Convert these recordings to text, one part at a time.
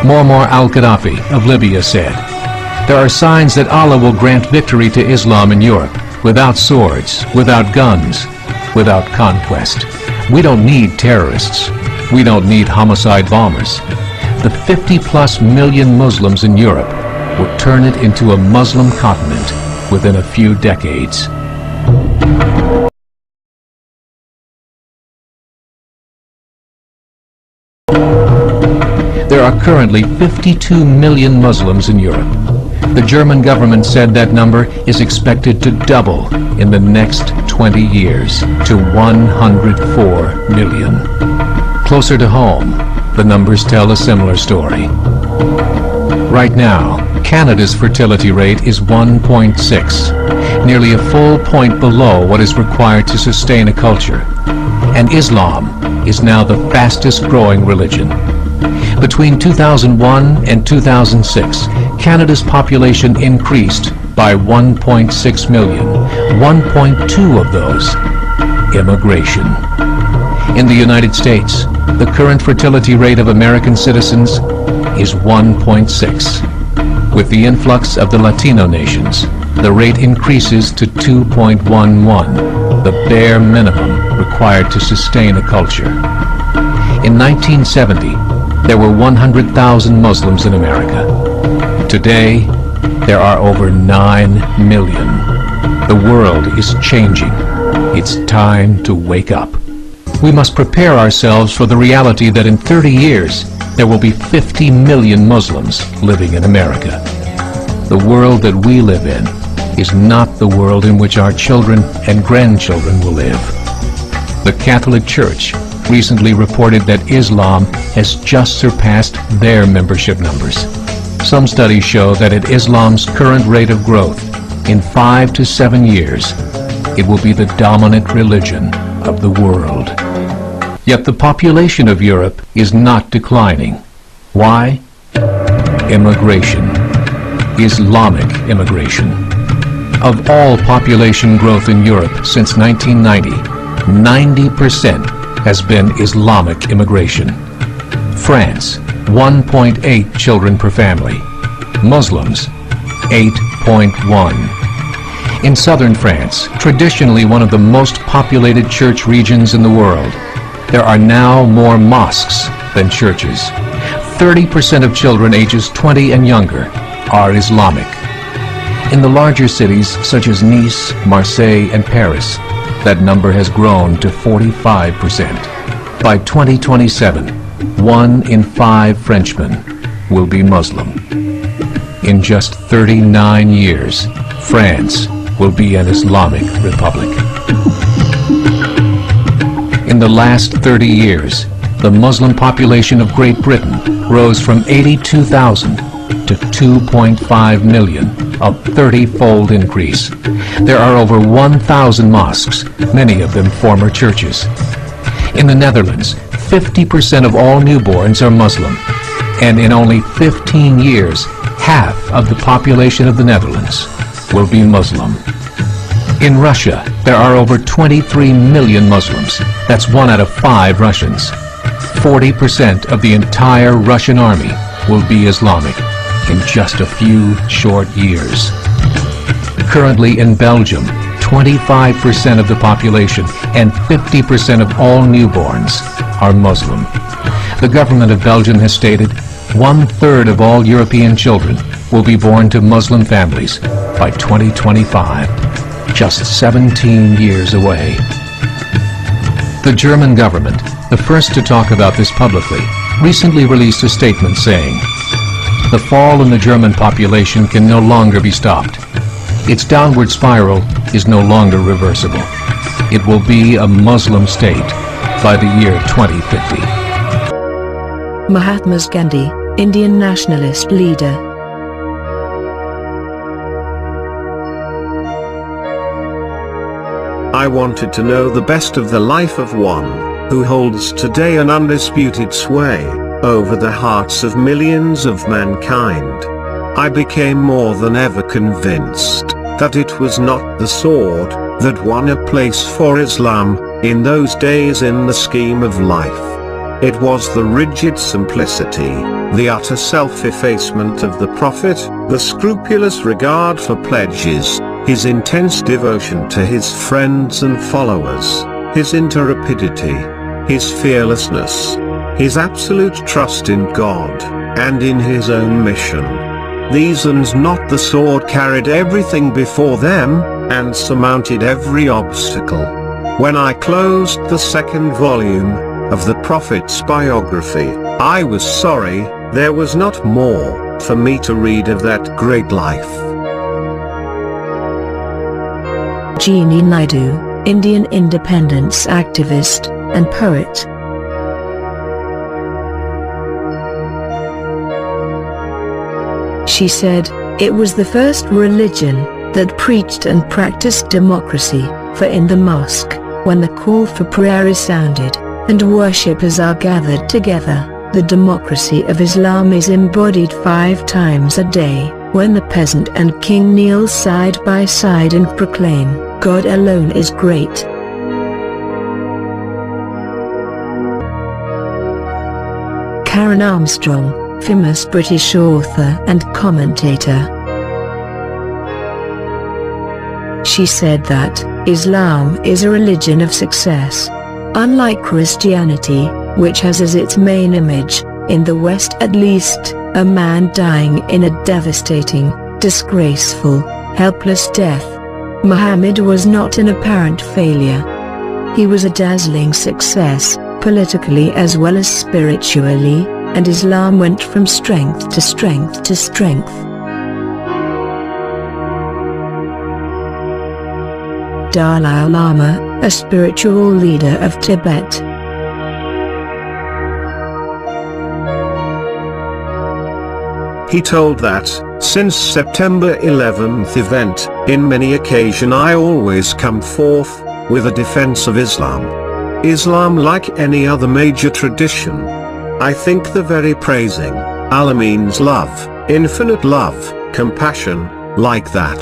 Muammar al-Gaddafi of Libya said, "There are signs that Allah will grant victory to Islam in Europe, without swords, without guns, without conquest. We don't need terrorists. We don't need homicide bombers. The 50+ million Muslims in Europe will turn it into a Muslim continent within a few decades." There are currently 52 million Muslims in Europe. The German government said that number is expected to double in the next 20 years to 104 million. Closer to home, the numbers tell a similar story. Right now, Canada's fertility rate is 1.6, nearly a full point below what is required to sustain a culture. And Islam is now the fastest growing religion. Between 2001 and 2006, Canada's population increased by 1.6 million, 1.2 of those immigration. In the United States, the current fertility rate of American citizens is 1.6. With the influx of the Latino nations, the rate increases to 2.11, the bare minimum required to sustain a culture. In 1970, there were 100,000 Muslims in America. Today, there are over 9 million. The world is changing. It's time to wake up. We must prepare ourselves for the reality that in 30 years, there will be 50 million Muslims living in America. The world that we live in is not the world in which our children and grandchildren will live. The Catholic Church recently reported that Islam has just surpassed their membership numbers. Some studies show that at Islam's current rate of growth, in 5 to 7 years, it will be the dominant religion of the world. Yet the population of Europe is not declining. Why? Immigration. Islamic immigration. Of all population growth in Europe since 1990, 90% has been Islamic immigration. France, 1.8 children per family. Muslims, 8.1. In southern France, traditionally one of the most populated church regions in the world, there are now more mosques than churches. 30% of children ages 20 and younger are Islamic. In the larger cities such as Nice, Marseille, and Paris, that number has grown to 45%. By 2027, 1 in 5 Frenchmen will be Muslim. In just 39 years, France will be an Islamic republic. In the last 30 years, the Muslim population of Great Britain rose from 82,000 to 2.5 million, a 30-fold increase. There are over 1,000 mosques, many of them former churches. In the Netherlands, 50% of all newborns are Muslim, and in only 15 years, half of the population of the Netherlands will be Muslim. In Russia, there are over 23 million Muslims. That's 1 out of 5 Russians. 40% of the entire Russian army will be Islamic in just a few short years. Currently in Belgium, 25% of the population and 50% of all newborns are Muslim. The government of Belgium has stated 1/3 of all European children will be born to Muslim families by 2025, just 17 years away. The German government, the first to talk about this publicly, recently released a statement saying, "The fall in the German population can no longer be stopped. Its downward spiral is no longer reversible. It will be a Muslim state by the year 2050. Mahatma Gandhi, Indian nationalist leader. I wanted to know the best of the life of one who holds today an undisputed sway over the hearts of millions of mankind. I became more than ever convinced that it was not the sword that won a place for Islam in those days in the scheme of life. It was the rigid simplicity, the utter self-effacement of the prophet, the scrupulous regard for pledges, his intense devotion to his friends and followers, his intrepidity, his fearlessness, his absolute trust in God, and in his own mission. These and not the sword carried everything before them, and surmounted every obstacle. When I closed the second volume of the Prophet's biography, I was sorry there was not more for me to read of that great life. Jeannie Naidu, Indian independence activist and poet. She said, "It was the first religion that preached and practiced democracy, for in the mosque, when the call for prayer is sounded, and worshippers are gathered together, the democracy of Islam is embodied 5 times a day, when the peasant and king kneel side by side and proclaim, God alone is great." Karen Armstrong, famous British author and commentator. She said that Islam is a religion of success. Unlike Christianity, which has as its main image, in the West at least, a man dying in a devastating, disgraceful, helpless death, Muhammad was not an apparent failure. He was a dazzling success, politically as well as spiritually, and Islam went from strength to strength to strength. Dalai Lama, a spiritual leader of Tibet. He told that, since September 11th event, in many occasions I always come forth with a defense of Islam. Islam, like any other major tradition, I think the very praising Allah means love, infinite love, compassion, like that.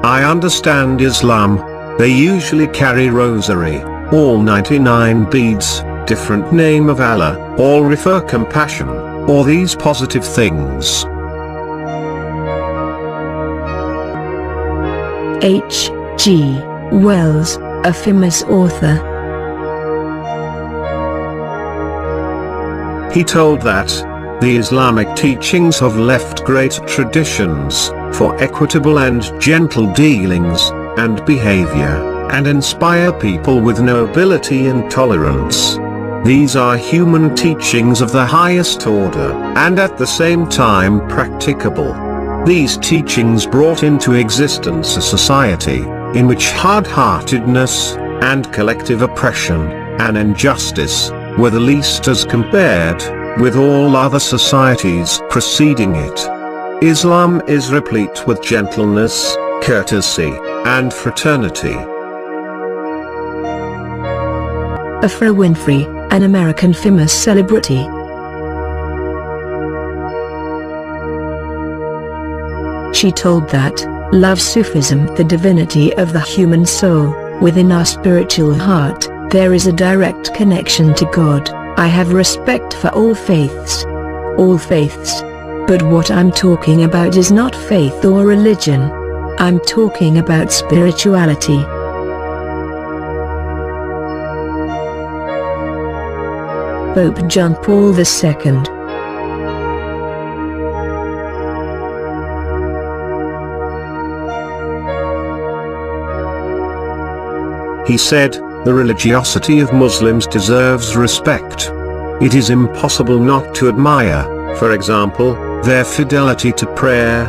I understand Islam, they usually carry rosary, all 99 beads, different name of Allah, all refer compassion, or these positive things. H. G. Wells, a famous author. He told that, the Islamic teachings have left great traditions, for equitable and gentle dealings, and behavior, and inspire people with nobility and tolerance. These are human teachings of the highest order, and at the same time practicable. These teachings brought into existence a society, in which hard-heartedness, and collective oppression, and injustice, were the least as compared with all other societies preceding it. Islam is replete with gentleness, courtesy, and fraternity. Oprah Winfrey, an American famous celebrity. She told that, love Sufism, the divinity of the human soul, within our spiritual heart, there is a direct connection to God. I have respect for all faiths. All faiths. But what I'm talking about is not faith or religion. I'm talking about spirituality. Pope John Paul II. He said, the religiosity of Muslims deserves respect. It is impossible not to admire, for example, their fidelity to prayer.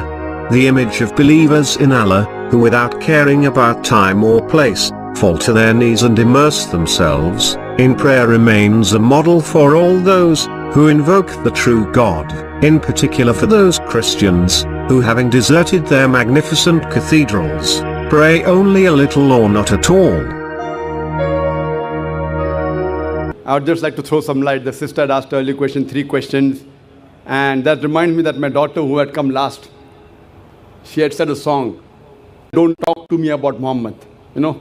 The image of believers in Allah, who without caring about time or place, fall to their knees and immerse themselves in prayer, remains a model for all those who invoke the true God, in particular for those Christians who, having deserted their magnificent cathedrals, pray only a little or not at all. I would just like to throw some light. The sister had asked earlier question, 3 questions. And that reminds me that my daughter, who had come last, she had said a song, "Don't talk to me about Muhammad," you know,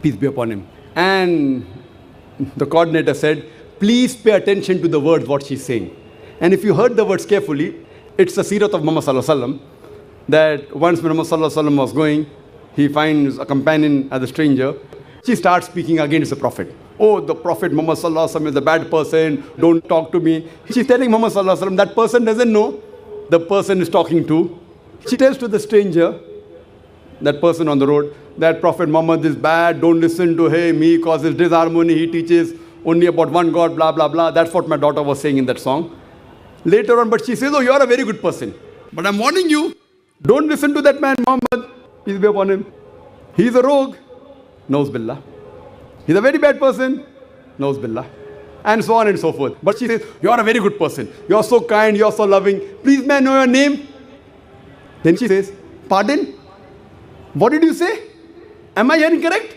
peace be upon him. And the coordinator said, please pay attention to the words, what she's saying. And if you heard the words carefully, it's the seerah of Muhammad sallallahu alaihi wasallam, that once when Muhammad sallallahu alaihi wasallam was going, he finds a companion as a stranger. She starts speaking against the Prophet. Oh, the Prophet Muhammad sallallahu alaihi wasallam is a bad person. Don't talk to me. She's telling Muhammad sallallahu alaihi wasallam, that person doesn't know the person is talking to. She tells to the stranger, that person on the road, that Prophet Muhammad is bad. Don't listen to him. He causes disharmony. He teaches only about one God, blah, blah, blah. That's what my daughter was saying in that song. Later on, but she says, oh, you're a very good person. But I'm warning you, don't listen to that man, Muhammad, peace be upon him. He's a rogue, Nauz Billah. He's a very bad person, Nauz Billah. And so on and so forth. But she says, you're a very good person. You're so kind, you're so loving. Please, may I know your name? Then she says, pardon? What did you say? Am I hearing correct?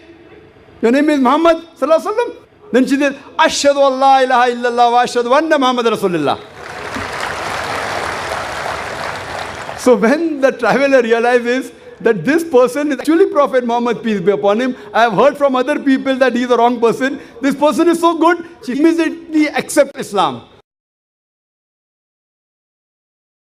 Your name is Muhammad sallallahu alaihi wasallam? Then she says, Ashhadu an la ilaha illallah wa ashhadu anna Muhammad Rasulullah. So when the traveler realizes that this person is actually Prophet Muhammad, peace be upon him, I have heard from other people that he is a wrong person. This person is so good, she immediately accepts Islam.